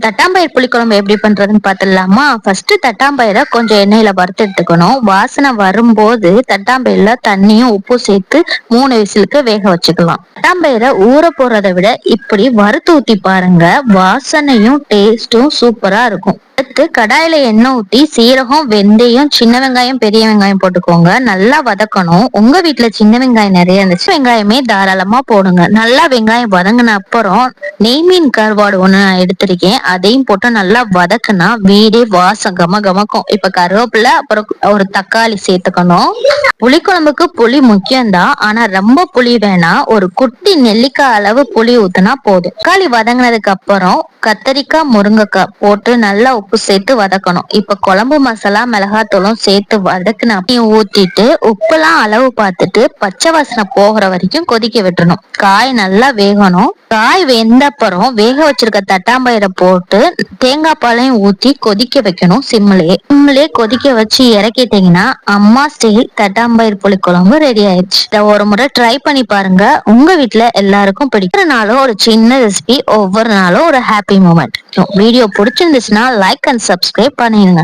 தட்டாம்பயிர் புளிக்குழம்பு எப்படி பண்றதுன்னு பாத்துடலாமா? ஃபர்ஸ்ட் தட்டாம்பயிரை கொஞ்சம் எண்ணெயில வறுத்து எடுத்துக்கணும். வாசனை வரும்போது தட்டாம்பயிர்ல தண்ணியும் உப்பு சேர்த்து 3 விசிலுக்கு வேக வச்சுக்கலாம். தட்டாம்பயிரை ஊற போறதை விட இப்படி வறுத்து ஊத்தி பாருங்க, வாசனையும் டேஸ்டும் சூப்பரா இருக்கும். அடுத்து கடாயில எண்ணெய் ஊத்தி சீரகம், வெந்தயம், சின்ன வெங்காயம், பெரிய வெங்காயம் போட்டுக்கோங்க. நல்லா வதக்கணும். உங்க வீட்டுல சின்ன வெங்காயம் நிறைய இருந்துச்சு வெங்காயமே தாராளமா போடுங்க. நல்லா வெங்காயம் வதங்கின அப்புறம் நெய்மீன் கருவாடு ஒண்ணு நான் எடுத்திருக்கேன். அதையும் போட்டு நல்லா வதக்குனா வீடே வாசம் கம கமக்கும். இப்ப கருவேப்பிலை அப்புறம் ஒரு தக்காளி சேர்த்துக்கணும். புளிக்குழம்புக்கு புளி முக்கியம்தான், ஆனா ரொம்ப புளி வேணாம். ஒரு குட்டி நெல்லிக்காய் அளவு புளி ஊத்துனா போதும். தக்காளி வதங்கினதுக்கு அப்புறம் கத்தரிக்காய், முருங்கைக்காய் போட்டு நல்லா உப்பு சேர்த்து வதக்கணும். இப்ப குழம்பு மசாலா, மிளகாத்தூளும் சேர்த்து வதக்குன ஊத்திட்டு உப்புலாம் அளவு பார்த்துட்டு பச்சை வாசனை போகிற வரைக்கும் கொதிக்க விட்டுறணும். காய் நல்லா வேகணும். காய் வெந்த அப்புறம் வேக வச்சிருக்க தட்டாம்பயிரை போட்டு தேங்காய் பாலையும் ஊத்தி கொதிக்க வைக்கணும். சிம்மிலே கொதிக்க வச்சு இறக்கிட்டீங்கன்னா அம்மா ஸ்டைல் தட்டாம்பயிர் புளிக்குழம்பு ரெடி ஆயிடுச்சு. இதை ஒரு முறை ட்ரை பண்ணி பாருங்க, உங்க வீட்டுல எல்லாருக்கும் பிடிக்கும். நாளும் ஒரு சின்ன ரெசிபி, ஒவ்வொரு நாளும் ஒரு ஹாப்பி மூமெண்ட். வீடியோ பிடிச்சிருந்துச்சுன்னா லைக் அண்ட் சப்ஸ்கிரைப் பண்ணிடுங்க.